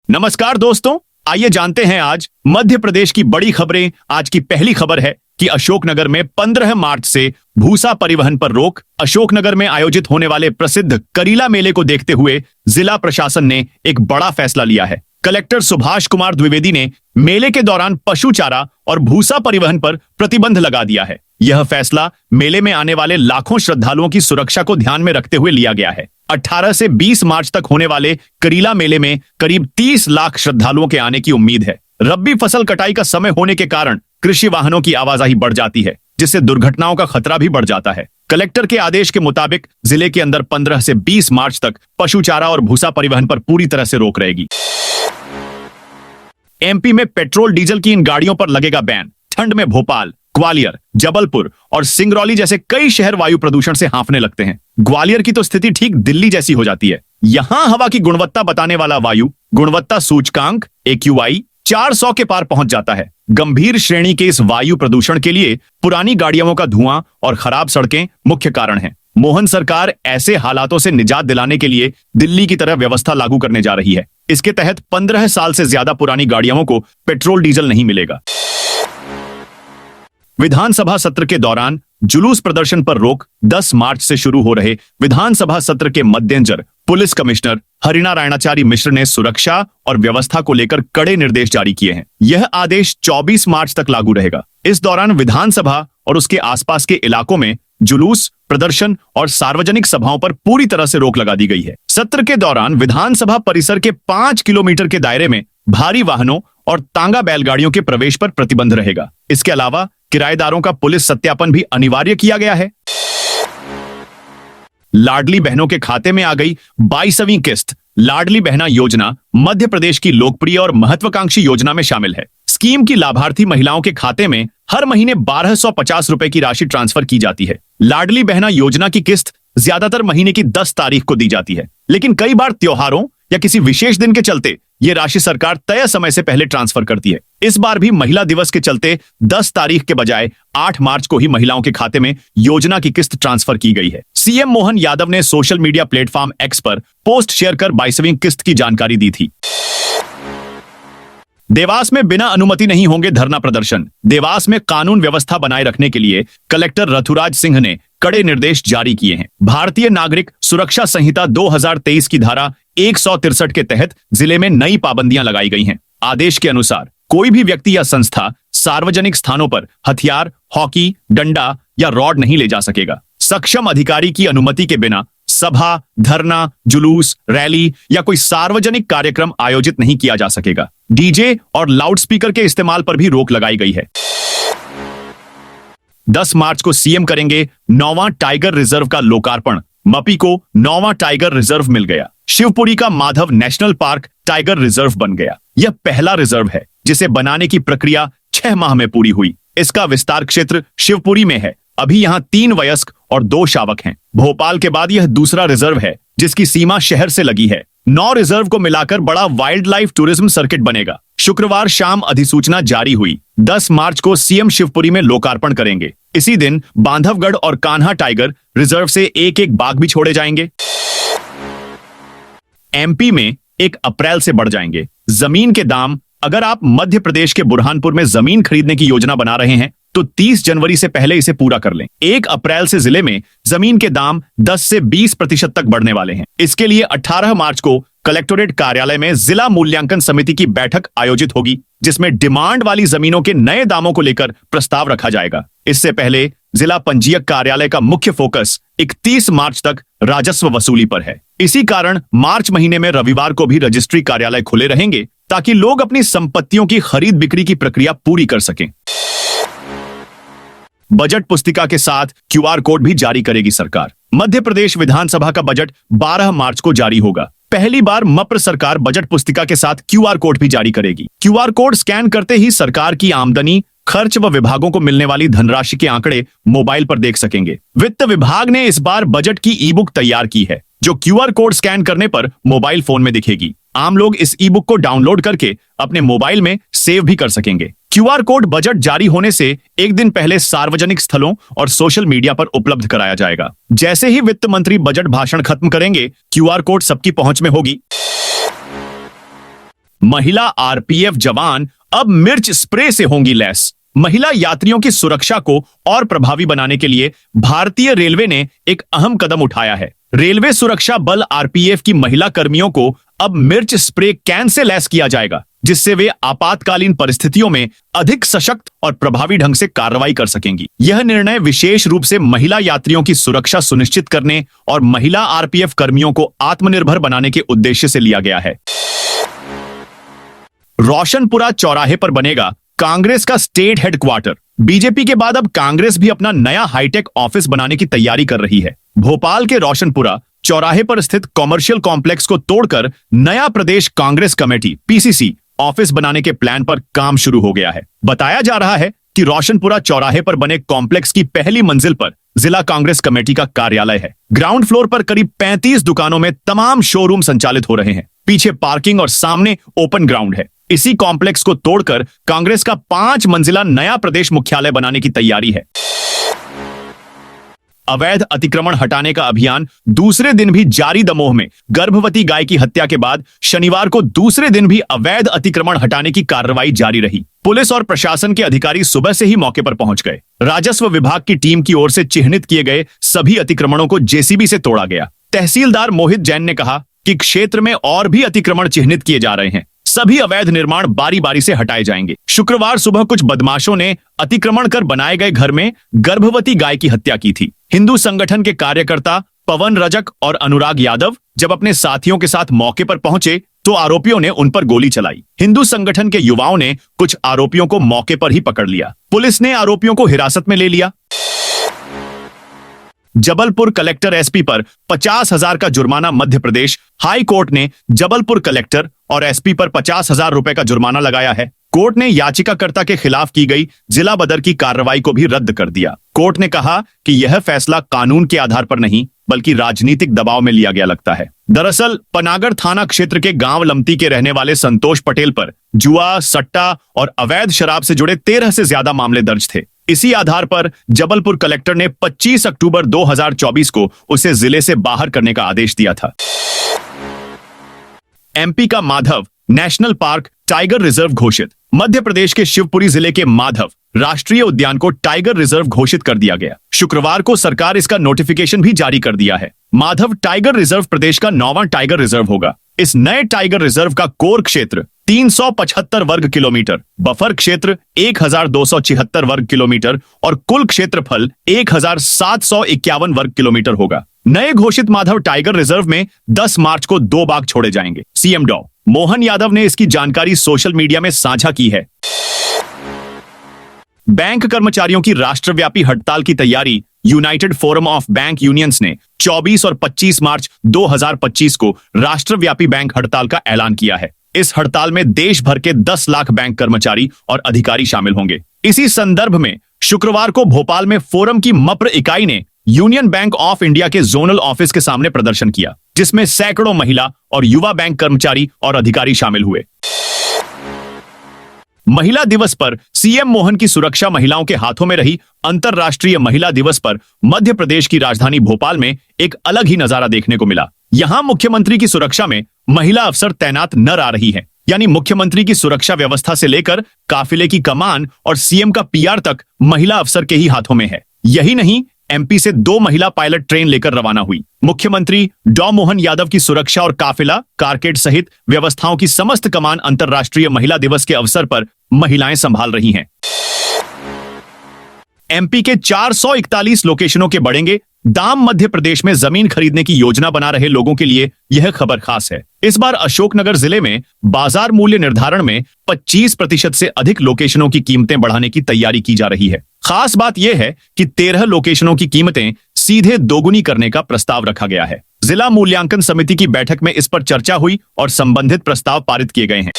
नमस्कार दोस्तों, आइए जानते हैं आज मध्य प्रदेश की बड़ी खबरें। आज की पहली खबर है कि अशोकनगर में 15 मार्च से भूसा परिवहन पर रोक। अशोकनगर में आयोजित होने वाले प्रसिद्ध करीला मेले को देखते हुए जिला प्रशासन ने एक बड़ा फैसला लिया है। कलेक्टर सुभाष कुमार द्विवेदी ने मेले के दौरान पशु चारा और भूसा परिवहन पर प्रतिबंध लगा दिया है। यह फैसला मेले में आने वाले लाखों श्रद्धालुओं की सुरक्षा को ध्यान में रखते हुए लिया गया है। 18 से 20 मार्च तक होने वाले करीला मेले में करीब 30 लाख श्रद्धालुओं के आने की उम्मीद है। रब्बी फसल कटाई का समय होने के कारण कृषि वाहनों की आवाजाही बढ़ जाती है, जिससे दुर्घटनाओं का खतरा भी बढ़ जाता है। कलेक्टर के आदेश के मुताबिक जिले के अंदर 15 से 20 मार्च तक पशु चारा और भूसा परिवहन पर पूरी तरह से रोक रहेगी। एमपी में पेट्रोल डीजल की इन गाड़ियों पर लगेगा बैन। ठंड में भोपाल, ग्वालियर, जबलपुर और सिंगरौली जैसे कई शहर वायु प्रदूषण से हांफने लगते हैं। ग्वालियर की तो स्थिति ठीक दिल्ली जैसी हो जाती है। यहां हवा की गुणवत्ता बताने वाला वायु गुणवत्ता सूचकांक AQI 400 के पार पहुंच जाता है। गंभीर श्रेणी के इस वायु प्रदूषण के लिए पुरानी गाड़ियों का धुआं और खराब सड़कें मुख्य कारण हैं। मोहन सरकार ऐसे हालातों से निजात दिलाने के लिए दिल्ली की तरह व्यवस्था लागू करने जा रही है। इसके तहत 15 साल से ज्यादा पुरानी गाड़ियों को पेट्रोल डीजल नहीं मिलेगा। विधानसभा सत्र के दौरान जुलूस प्रदर्शन पर रोक। 10 मार्च से शुरू हो रहे विधानसभा सत्र के मद्देनजर पुलिस कमिश्नर हरिनारायणाचारी मिश्र ने सुरक्षा और व्यवस्था को लेकर कड़े निर्देश जारी किए हैं। यह आदेश 24 मार्च तक लागू रहेगा। इस दौरान विधानसभा और उसके आसपास के इलाकों में जुलूस, प्रदर्शन और सार्वजनिक सभाओं पर पूरी तरह से रोक लगा दी गई है। सत्र के दौरान विधानसभा परिसर के 5 किलोमीटर के दायरे में भारी वाहनों और तांगा बैलगाड़ियों के प्रवेश पर प्रतिबंध रहेगा। इसके अलावा किराएदारों का पुलिस सत्यापन भी अनिवार्य किया गया है। लाडली बहनों के खाते में आ गई 22वीं किस्त। लाडली बहना योजना मध्य प्रदेश की लोकप्रिय और महत्वाकांक्षी योजना में शामिल है। स्कीम की लाभार्थी महिलाओं के खाते में हर महीने 1250 रुपए की राशि ट्रांसफर की जाती है। लाडली बहना योजना की किस्त ज्यादातर महीने की 10 तारीख को दी जाती है, लेकिन कई बार त्योहारों या किसी विशेष दिन के चलते ये राशि सरकार तय समय से पहले ट्रांसफर करती है। इस बार भी महिला दिवस के चलते 10 तारीख के बजाय 8 मार्च को ही महिलाओं के खाते में योजना की किस्त ट्रांसफर की गई है। सीएम मोहन यादव ने सोशल मीडिया प्लेटफॉर्म X पर पोस्ट शेयर कर 22वीं किस्त की जानकारी दी थी। देवास में बिना अनुमति नहीं होंगे धरना प्रदर्शन। देवास में कानून व्यवस्था बनाए रखने के लिए कलेक्टर रथुराज सिंह ने कड़े निर्देश जारी किए हैं। भारतीय नागरिक सुरक्षा संहिता 2023 की धारा 163 के तहत जिले में नई पाबंदियां लगाई गई हैं। आदेश के अनुसार कोई भी व्यक्ति या संस्था सार्वजनिक स्थानों पर हथियार, हॉकी, डंडा या रॉड नहीं ले जा सकेगा। सक्षम अधिकारी की अनुमति के बिना सभा, धरना, जुलूस, रैली या कोई सार्वजनिक कार्यक्रम आयोजित नहीं किया जा सकेगा। डीजे और लाउडस्पीकर के इस्तेमाल पर भी रोक लगाई गई है। 10 मार्च को सीएम करेंगे 9वां टाइगर रिजर्व का लोकार्पण। मपी को 9वां टाइगर रिजर्व मिल गया। शिवपुरी का Madhav national park tiger reserve बन गया। यह पहला रिजर्व है जिसे बनाने की प्रक्रिया 6 माह में पूरी हुई। इसका विस्तार क्षेत्र शिवपुरी में है। अभी यहाँ 3 वयस्क और 2 शावक हैं। भोपाल के बाद यह दूसरा रिजर्व है जिसकी सीमा शहर से लगी है। 9 रिजर्व को मिलाकर बड़ा वाइल्ड लाइफ टूरिज्म सर्किट बनेगा। शुक्रवार शाम अधिसूचना जारी हुई। 10 मार्च को सीएम शिवपुरी में लोकार्पण करेंगे। इसी दिन बांधवगढ़ और कान्हा टाइगर रिजर्व से एक बाघ भी छोड़े जाएंगे। एमपी में 1 अप्रैल से बढ़ जाएंगे जमीन के दाम। अगर आप मध्य प्रदेश के बुरहानपुर में जमीन खरीदने की योजना बना रहे हैं तो 30 जनवरी से पहले इसे पूरा कर लें। 1 अप्रैल से जिले में जमीन के दाम 10 से 20% तक बढ़ने वाले हैं। इसके लिए 18 मार्च को कलेक्टोरेट कार्यालय में जिला मूल्यांकन समिति की बैठक आयोजित होगी, जिसमें डिमांड वाली जमीनों के नए दामों को लेकर प्रस्ताव रखा जाएगा। इससे पहले जिला पंजीयक कार्यालय का मुख्य फोकस 31 मार्च तक राजस्व वसूली पर है। इसी कारण मार्च महीने में रविवार को भी रजिस्ट्री कार्यालय खुले रहेंगे ताकि लोग अपनी संपत्तियों की खरीद बिक्री की प्रक्रिया पूरी कर सकें। बजट पुस्तिका के साथ QR कोड भी जारी करेगी सरकार। मध्य प्रदेश विधानसभा का बजट 12 मार्च को जारी होगा। पहली बार मप्र सरकार बजट पुस्तिका के साथ QR कोड भी जारी करेगी। QR कोड स्कैन करते ही सरकार की आमदनी, खर्च व विभागों को मिलने वाली धनराशि के आंकड़े मोबाइल पर देख सकेंगे। वित्त विभाग ने इस बार बजट की ई-बुक तैयार की है, जो QR कोड स्कैन करने पर मोबाइल फोन में दिखेगी। आम लोग इस ई-बुक को डाउनलोड करके अपने मोबाइल में सेव भी कर सकेंगे। QR कोड बजट जारी होने से एक दिन पहले सार्वजनिक स्थलों और सोशल मीडिया पर उपलब्ध कराया जाएगा। जैसे ही वित्त मंत्री बजट भाषण खत्म करेंगे, QR कोड सबकी पहुंच में होगी। महिला आरपीएफ जवान अब मिर्च स्प्रे से होंगी लैस। महिला यात्रियों की सुरक्षा को और प्रभावी बनाने के लिए भारतीय रेलवे ने एक अहम कदम उठाया है। रेलवे सुरक्षा बल आरपीएफ की महिला कर्मियों को अब मिर्च स्प्रे कैन से लैस किया जाएगा, जिससे वे आपातकालीन परिस्थितियों में अधिक सशक्त और प्रभावी ढंग से कार्रवाई कर सकेंगी। यह निर्णय विशेष रूप से महिला यात्रियों की सुरक्षा सुनिश्चित करने और महिला आरपीएफ कर्मियों को आत्मनिर्भर बनाने के उद्देश्य से लिया गया है। रोशनपुरा चौराहे पर बनेगा कांग्रेस का स्टेट हेडक्वार्टर। बीजेपी के बाद अब कांग्रेस भी अपना नया हाईटेक ऑफिस बनाने की तैयारी कर रही है। भोपाल के रोशनपुरा चौराहे पर स्थित कॉमर्शियल कॉम्प्लेक्स को तोड़कर नया प्रदेश कांग्रेस कमेटी पीसीसी ऑफिस बनाने के प्लान पर काम शुरू हो गया है। बताया जा रहा है कि रोशनपुरा चौराहे पर बने कॉम्प्लेक्स की पहली मंजिल पर जिला कांग्रेस कमेटी का कार्यालय है। ग्राउंड फ्लोर पर करीब 35 दुकानों में तमाम शोरूम संचालित हो रहे हैं। पीछे पार्किंग और सामने ओपन ग्राउंड है। इसी कॉम्प्लेक्स को तोड़कर कांग्रेस का 5 मंजिला नया प्रदेश मुख्यालय बनाने की तैयारी है। अवैध अतिक्रमण हटाने का अभियान दूसरे दिन भी जारी। दमोह में गर्भवती गाय की हत्या के बाद शनिवार को दूसरे दिन भी अवैध अतिक्रमण हटाने की कार्रवाई जारी रही। पुलिस और प्रशासन के अधिकारी सुबह से ही मौके पर पहुंच गए। राजस्व विभाग की टीम की ओर से चिन्हित किए गए सभी अतिक्रमणों को जेसीबी से तोड़ा गया। तहसीलदार मोहित जैन ने कहा कि क्षेत्र में और भी अतिक्रमण चिन्हित किए जा रहे हैं। सभी अवैध निर्माण बारी बारी से हटाए जाएंगे। शुक्रवार सुबह कुछ बदमाशों ने अतिक्रमण कर बनाए गए घर में गर्भवती गाय की हत्या की थी। हिंदू संगठन के कार्यकर्ता पवन रजक और अनुराग यादव जब अपने साथियों के साथ मौके पर पहुंचे तो आरोपियों ने उन पर गोली चलाई। हिंदू संगठन के युवाओं ने कुछ आरोपियों को मौके पर ही पकड़ लिया। पुलिस ने आरोपियों को हिरासत में ले लिया। जबलपुर कलेक्टर एसपी पर 50,000 का जुर्माना। मध्य प्रदेश हाई कोर्ट ने जबलपुर कलेक्टर और एसपी पर 50,000 रुपए का जुर्माना लगाया है। कोर्ट ने याचिकाकर्ता के खिलाफ की गई जिला बदर की कार्रवाई को भी रद्द कर दिया। कोर्ट ने कहा कि यह फैसला कानून के आधार पर नहीं बल्कि राजनीतिक दबाव में लिया गया लगता है। दरअसल पनागढ़ थाना क्षेत्र के गांव लमती के रहने वाले संतोष पटेल पर जुआ, सट्टा और अवैध शराब से जुड़े 13 से ज्यादा मामले दर्ज थे। इसी आधार पर जबलपुर कलेक्टर ने 25 अक्टूबर 2024 को उसे जिले से बाहर करने का आदेश दिया था। एमपी का Madhav national park tiger reserve घोषित। मध्य प्रदेश के शिवपुरी जिले के माधव राष्ट्रीय उद्यान को टाइगर रिजर्व घोषित कर दिया गया। शुक्रवार को सरकार इसका नोटिफिकेशन भी जारी कर दिया है। माधव टाइगर रिजर्व प्रदेश का 9वां टाइगर रिजर्व होगा। इस नए टाइगर रिजर्व का कोर क्षेत्र 375 वर्ग किलोमीटर, बफर क्षेत्र 1276 वर्ग किलोमीटर और कुल क्षेत्रफल 1751 वर्ग किलोमीटर होगा। नए घोषित माधव टाइगर रिजर्व में 10 मार्च को 2 बाघ छोड़े जाएंगे। सीएम डॉ मोहन यादव ने इसकी जानकारी सोशल मीडिया में साझा की है। बैंक कर्मचारियों की राष्ट्रव्यापी हड़ताल की तैयारी United forum of bank unions ने 24 और 25 मार्च 2025 को राष्ट्रव्यापी बैंक हड़ताल का ऐलान किया है। इस हड़ताल में देश भर के 10 लाख बैंक कर्मचारी और अधिकारी शामिल होंगे। इसी संदर्भ में शुक्रवार को भोपाल में फोरम की मप्र इकाई ने यूनियन बैंक ऑफ इंडिया के जोनल ऑफिस के सामने प्रदर्शन किया, जिसमें सैकड़ों महिला और युवा बैंक कर्मचारी और अधिकारी शामिल हुए। महिला दिवस पर सीएम मोहन की सुरक्षा महिलाओं के हाथों में रही। अंतर्राष्ट्रीय महिला दिवस पर मध्य प्रदेश की राजधानी भोपाल में एक अलग ही नजारा देखने को मिला। यहां मुख्यमंत्री की सुरक्षा में महिला अफसर तैनात न आ रही हैं, यानी मुख्यमंत्री की सुरक्षा व्यवस्था से लेकर काफिले की कमान और सीएम का पीआर तक महिला अफसर के ही हाथों में है। यही नहीं, एमपी से 2 महिला पायलट ट्रेन लेकर रवाना हुई। मुख्यमंत्री डॉ मोहन यादव की सुरक्षा और काफिला कारकेड सहित व्यवस्थाओं की समस्त कमान अंतर्राष्ट्रीय महिला दिवस के अवसर पर महिलाएं संभाल रही हैं। एमपी के 441 लोकेशनों के बढ़ेंगे दाम। मध्य प्रदेश में जमीन खरीदने की योजना बना रहे लोगों के लिए यह खबर खास है। इस बार अशोकनगर जिले में बाजार मूल्य निर्धारण में 25% से अधिक लोकेशनों की कीमतें बढ़ाने की तैयारी की जा रही है। खास बात यह है कि 13 लोकेशनों की कीमतें सीधे दोगुनी करने का प्रस्ताव रखा गया है। जिला मूल्यांकन समिति की बैठक में इस पर चर्चा हुई और संबंधित प्रस्ताव पारित किए गए हैं।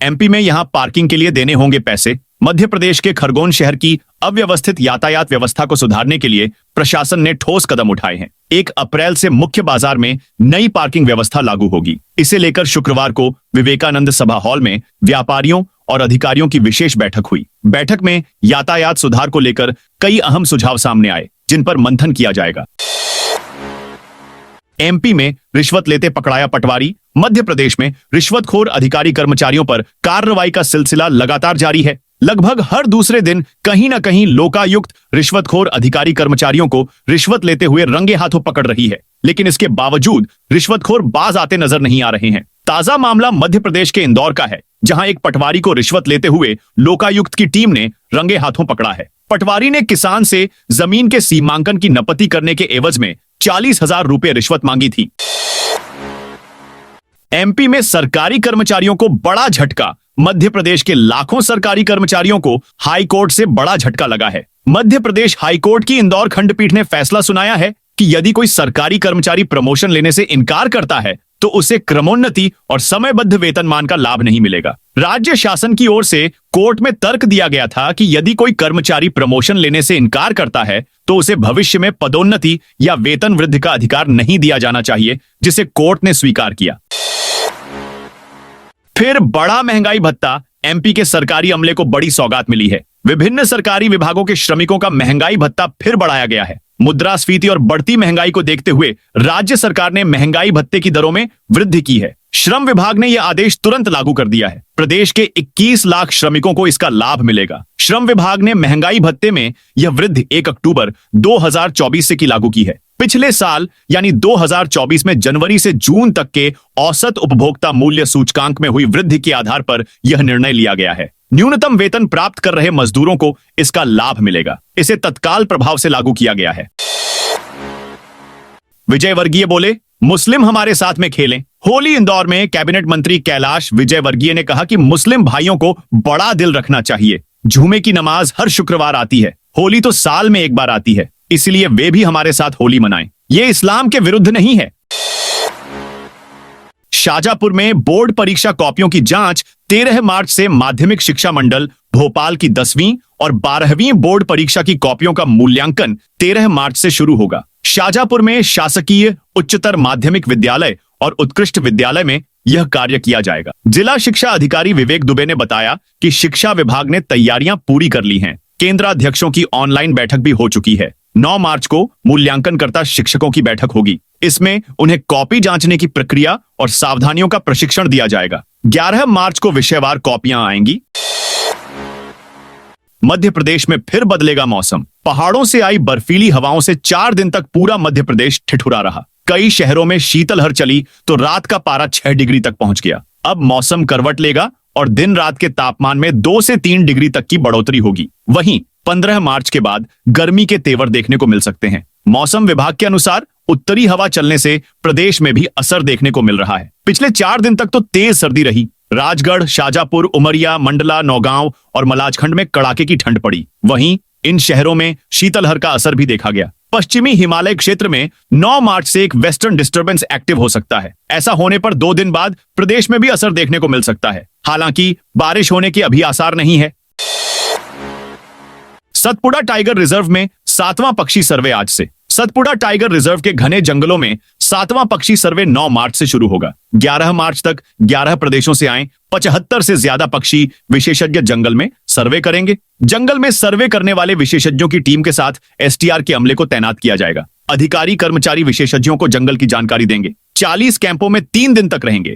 एमपी में यहां पार्किंग के लिए देने होंगे पैसे। मध्य प्रदेश के खरगोन शहर की अव्यवस्थित यातायात व्यवस्था को सुधारने के लिए प्रशासन ने ठोस कदम उठाए हैं। 1 अप्रैल से मुख्य बाजार में नई पार्किंग व्यवस्था लागू होगी। इसे लेकर शुक्रवार को विवेकानंद सभा हॉल में व्यापारियों और अधिकारियों की विशेष बैठक हुई। बैठक में यातायात सुधार को लेकर कई अहम सुझाव सामने आए, जिन पर मंथन किया जाएगा। एमपी में रिश्वत लेते पकड़ाया पटवारी। मध्य प्रदेश में रिश्वतखोर अधिकारी कर्मचारियों पर कार्रवाई का सिलसिला लगातार जारी है। लगभग हर दूसरे दिन कहीं न कहीं लोकायुक्त रिश्वतखोर अधिकारी कर्मचारियों को रिश्वत लेते हुए रंगे हाथों पकड़ रही है, लेकिन इसके बावजूद रिश्वतखोर बाज आते नजर नहीं आ रहे हैं। ताजा मामला मध्य प्रदेश के इंदौर का है, जहां एक पटवारी को रिश्वत लेते हुए लोकायुक्त की टीम ने रंगे हाथों पकड़ा है। पटवारी ने किसान से जमीन के सीमांकन की नपति करने के एवज में 40,000 रुपए रिश्वत मांगी थी। एमपी में सरकारी कर्मचारियों को बड़ा झटका। मध्य प्रदेश के लाखों सरकारी कर्मचारियों को हाई कोर्ट से बड़ा झटका लगा है। मध्य प्रदेश हाई कोर्ट की इंदौर खंडपीठ ने फैसला सुनाया है कि यदि कोई सरकारी कर्मचारी प्रमोशन लेने से इनकार करता है तो उसे क्रमोन्नति और समयबद्ध वेतनमान का लाभ नहीं मिलेगा। राज्य शासन की ओर से कोर्ट में तर्क दिया गया था कि यदि कोई कर्मचारी प्रमोशन लेने से इनकार करता है तो उसे भविष्य में पदोन्नति या वेतन वृद्धि का अधिकार नहीं दिया जाना चाहिए, जिसे कोर्ट ने स्वीकार किया। फिर बड़ा महंगाई भत्ता। एमपी के सरकारी अमले को बड़ी सौगात मिली है। विभिन्न सरकारी विभागों के श्रमिकों का महंगाई भत्ता फिर बढ़ाया गया है। मुद्रास्फीति और बढ़ती महंगाई को देखते हुए राज्य सरकार ने महंगाई भत्ते की दरों में वृद्धि की है। श्रम विभाग ने यह आदेश तुरंत लागू कर दिया है। प्रदेश के 21 लाख श्रमिकों को इसका लाभ मिलेगा। श्रम विभाग ने महंगाई भत्ते में यह वृद्धि 1 अक्टूबर 2024 से की लागू की है। पिछले साल यानी 2024 में जनवरी से जून तक के औसत उपभोक्ता मूल्य सूचकांक में हुई वृद्धि के आधार पर यह निर्णय लिया गया है। न्यूनतम वेतन प्राप्त कर रहे मजदूरों को इसका लाभ मिलेगा। इसे तत्काल प्रभाव से लागू किया गया है। विजयवर्गीय बोले, मुस्लिम हमारे साथ में खेलें। होली। इंदौर में कैबिनेट मंत्री कैलाश विजयवर्गीय ने कहा कि मुस्लिम भाइयों को बड़ा दिल रखना चाहिए। जुमे की नमाज हर शुक्रवार आती है, होली तो साल में एक बार आती है, इसलिए वे भी हमारे साथ होली मनाएं। ये इस्लाम के विरुद्ध नहीं है। शाजापुर में बोर्ड परीक्षा कॉपियों की जांच 13 मार्च से माध्यमिक शिक्षा मंडल भोपाल की 10वीं और 12वीं बोर्ड परीक्षा की कॉपियों का मूल्यांकन 13 मार्च से शुरू होगा। शाजापुर में शासकीय उच्चतर माध्यमिक विद्यालय और उत्कृष्ट विद्यालय में यह कार्य किया जाएगा। जिला शिक्षा अधिकारी विवेक दुबे ने बताया कि शिक्षा विभाग ने तैयारियां पूरी कर ली हैं। केंद्राध्यक्षों की ऑनलाइन बैठक भी हो चुकी है। 9 मार्च को मूल्यांकनकर्ता शिक्षकों की बैठक होगी। इसमें उन्हें कॉपी जांचने की प्रक्रिया और सावधानियों का प्रशिक्षण दिया जाएगा। 11 मार्च को विषयवार कॉपियां आएंगी। मध्य प्रदेश में फिर बदलेगा मौसम। पहाड़ों से आई बर्फीली हवाओं से 4 दिन तक पूरा मध्य प्रदेश ठिठुरा रहा। कई शहरों में शीतलहर चली तो रात का पारा 6 डिग्री तक पहुंच गया। अब मौसम करवट लेगा और दिन रात के तापमान में 2 से 3 डिग्री तक की बढ़ोतरी होगी। वहीं 15 मार्च के बाद गर्मी के तेवर देखने को मिल सकते हैं। मौसम विभाग के अनुसार उत्तरी हवा चलने से प्रदेश में भी असर देखने को मिल रहा है। पिछले 4 दिन तक तो तेज सर्दी रही। राजगढ़, शाजापुर, उमरिया, मंडला, नौगांव और मलाजखंड में कड़ाके की ठंड पड़ी। वहीं इन शहरों में शीतलहर का असर भी देखा गया। पश्चिमी हिमालय क्षेत्र में 9 मार्च से एक वेस्टर्न डिस्टर्बेंस एक्टिव हो सकता है। ऐसा होने पर 2 दिन बाद प्रदेश में भी असर देखने को मिल सकता है। हालांकि बारिश होने के अभी आसार नहीं है। सतपुड़ा टाइगर रिजर्व में 7वां पक्षी सर्वे आज से। सतपुड़ा टाइगर रिजर्व के घने जंगलों में 7वां पक्षी सर्वे 9 मार्च से शुरू होगा। 11 मार्च तक 11 प्रदेशों से आए 75 से ज्यादा पक्षी विशेषज्ञ जंगल में सर्वे करेंगे। जंगल में सर्वे करने वाले विशेषज्ञों की टीम के साथ एसटीआर के अमले को तैनात किया जाएगा। अधिकारी कर्मचारी विशेषज्ञों को जंगल की जानकारी देंगे। 40 कैंपों में 3 दिन तक रहेंगे।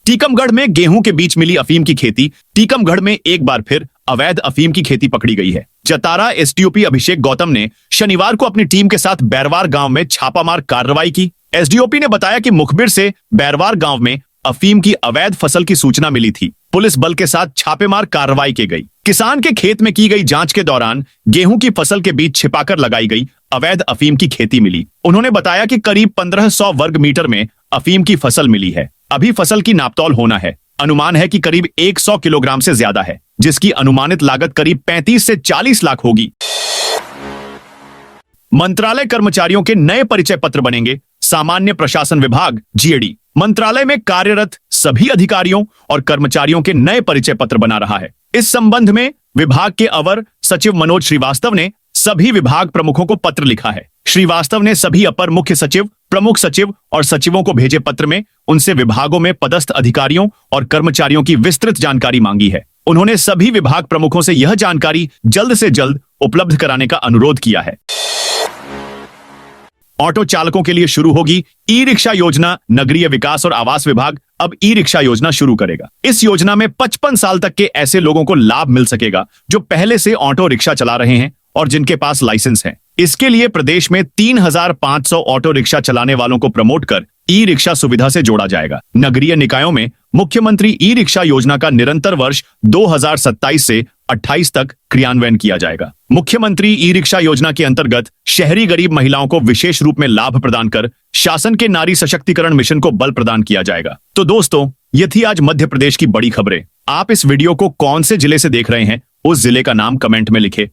टीकमगढ़ में गेहूं के बीच मिली अफीम की खेती। टीकमगढ़ में एक बार फिर अवैध अफीम की खेती पकड़ी गई है। जतारा एसडीओपी अभिषेक गौतम ने शनिवार को अपनी टीम के साथ बैरवार गांव में छापामार कार्रवाई की। एसडीओपी ने बताया कि मुखबिर से बैरवार गांव में अफीम की अवैध फसल की सूचना मिली थी। पुलिस बल के साथ छापेमार कार्रवाई की गई। किसान के खेत में की गई जांच के दौरान गेहूं की फसल के बीच छिपाकर लगाई गई अवैध अफीम की खेती मिली। उन्होंने बताया कि करीब 1500 वर्ग मीटर में अफीम की फसल मिली है। अभी फसल की नापतौल होना है। अनुमान है कि करीब 100 किलोग्राम से ज्यादा है, जिसकी अनुमानित लागत करीब 35 से 40 लाख होगी। मंत्रालय कर्मचारियों के नए परिचय पत्र बनेंगे। सामान्य प्रशासन विभाग जीएडी मंत्रालय में कार्यरत सभी अधिकारियों और कर्मचारियों के नए परिचय पत्र बना रहा है। इस संबंध में विभाग के अवर सचिव मनोज श्रीवास्तव ने सभी विभाग प्रमुखों को पत्र लिखा है। श्रीवास्तव ने सभी अपर मुख्य सचिव, प्रमुख सचिव और सचिवों को भेजे पत्र में उनसे विभागों में पदस्थ अधिकारियों और कर्मचारियों की विस्तृत जानकारी मांगी है। उन्होंने सभी विभाग प्रमुखों से यह जानकारी जल्द से जल्द उपलब्ध कराने का अनुरोध किया है। ऑटो चालकों के लिए शुरू होगी ई रिक्शा योजना। नगरीय विकास और आवास विभाग अब ई रिक्शा योजना शुरू करेगा। इस योजना में 55 साल तक के ऐसे लोगों को लाभ मिल सकेगा जो पहले से ऑटो रिक्शा चला रहे हैं और जिनके पास लाइसेंस है। इसके लिए प्रदेश में 3,500 ऑटो रिक्शा चलाने वालों को प्रमोट कर ई रिक्शा सुविधा से जोड़ा जाएगा। नगरीय निकायों में मुख्यमंत्री ई रिक्शा योजना का निरंतर वर्ष 2027 से 28 तक क्रियान्वयन किया जाएगा। मुख्यमंत्री ई रिक्शा योजना के अंतर्गत शहरी गरीब महिलाओं को विशेष रूप में लाभ प्रदान कर शासन के नारी सशक्तिकरण मिशन को बल प्रदान किया जाएगा। तो दोस्तों, ये थी आज मध्य प्रदेश की बड़ी खबरें। आप इस वीडियो को कौन से जिले से देख रहे हैं, उस जिले का नाम कमेंट में लिखें।